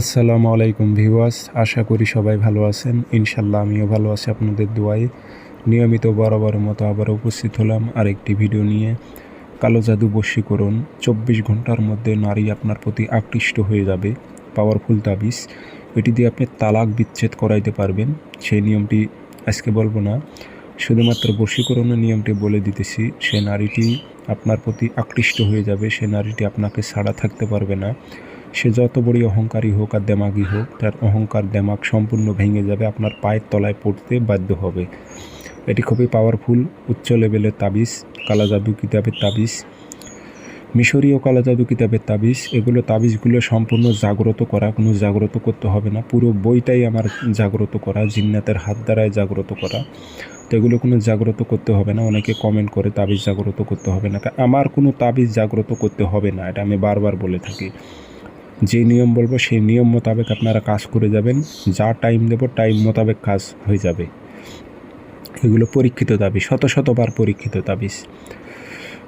আসসালামু আলাইকুম ভিউয়ার্স, আশা করি সবাই ভালো আছেন। ইনশাল্লাহ আমিও ভালো আছি আপনাদের দোয়ায়। নিয়মিত বরাবরের মতো আবার উপস্থিত হলাম আরেকটি ভিডিও নিয়ে। কালো জাদু বশীকরণ, 24 ঘন্টার মধ্যে নারী আপনার প্রতি আকৃষ্ট হয়ে যাবে। পাওয়ারফুল তাবিজ, এটি দিয়ে আপনি তালাক বিচ্ছেদ করাইতে পারবেন। সেই নিয়মটি আজকে বলবো না, শুধুমাত্র বশীকরণের নিয়মটি বলে দিতেছি। সে নারীটি আপনার প্রতি আকৃষ্ট হয়ে যাবে, সে নারীটি আপনাকে ছাড়া থাকতে পারবে না। সে যত বড়ই অহংকারী হোক আর দেমাগই হোক, তার অহংকার দেমাগ সম্পূর্ণ ভেঙে যাবে, আপনার পায়ের তলায় পড়তে বাধ্য হবে। এটি খুবই পাওয়ারফুল, উচ্চ লেভেলের তাবিজ, কালা জাদু কিতাবের তাবিজ, মিশরীয় কালা জাদু কিতাবের তাবিজ। এগুলো তাবিজগুলো সম্পূর্ণ জাগ্রত করা, কোনো জাগ্রত করতে হবে না, পুরো বইটাই আমার জাগ্রত করা, জিন্নাতের হাত দ্বারায় জাগ্রত করা। তো এগুলো কোনো জাগ্রত করতে হবে না। অনেকে কমেন্ট করে তাবিজ জাগ্রত করতে হবে না, আমার কোনো তাবিজ জাগ্রত করতে হবে না, এটা আমি বারবার বলে থাকি। যে নিয়ম বলবো সেই নিয়ম মোতাবেক আপনারা কাজ করে যাবেন, যা টাইম দেব টাইম মোতাবেক কাজ হয়ে যাবে। এগুলো পরীক্ষিত তাবিজ, শতবার পরীক্ষিত তাবিজ।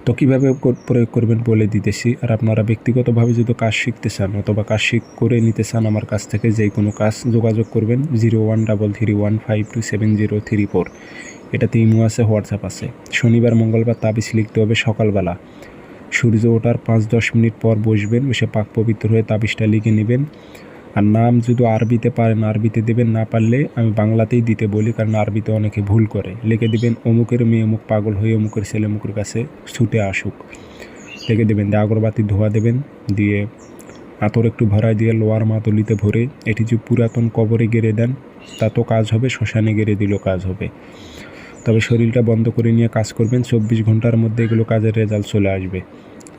তো কীভাবে প্রয়োগ করবেন বলে দিতেছি। আর আপনারা ব্যক্তিগতভাবে যদি কাজ শিখতে চান অথবা কাজ করে নিতে চান আমার কাছ থেকে, যে কোনো কাজ যোগাযোগ করবেন 0133152703 এটাতে ইমো আছে, হোয়াটসঅ্যাপ আছে। শনিবার মঙ্গলবার তাবিজ লিখতে হবে সকালবেলা, সূর্য ওঠার 5-10 মিনিট পর বসবেন, বসে পাক পবিত্র হয়ে তাবিজটা লিখে নেবেন। আর নাম যদি আরবিতে পারেন আরবিতে দেবেন, না পারলে আমি বাংলাতেই দিতে বলি, কারণ আরবিতে অনেকে ভুল করে। লিখে দেবেন অমুকের মেয়ে অমুক পাগল হয়ে অমুকের ছেলে অমুকের কাছে ছুটে আসুক, লিখে দেবেন। দিয়ে আগরবাতি ধোয়া দেবেন, দিয়ে আতর একটু ভরায় দিয়ে লোয়ার মাতুলিতে ভরে এটি যে পুরাতন কবরে গেড়ে দেন তা তো কাজ হবে, শ্মশানে গেড়ে দিলেও কাজ হবে। তবে শরীরটা বন্ধ করে নিয়ে কাজ করবেন। 24 ঘন্টার মধ্যে এগুলো কাজের রেজাল্ট চলে আসবে।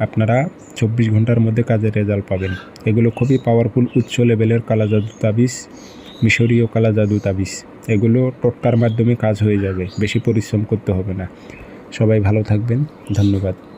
আপনারা 24 ঘন্টার মধ্যে কাজের রেজাল্ট পাবেন। এগুলো খুবই পাওয়ারফুল, উচ্চ লেভেলের কালা জাদু তাবিজ, মিশরীয় কালা জাদু তাবিজ। এগুলো টোটকার মাধ্যমে কাজ হয়ে যাবে, বেশি পরিশ্রম করতে হবে না। সবাই ভালো থাকবেন, ধন্যবাদ।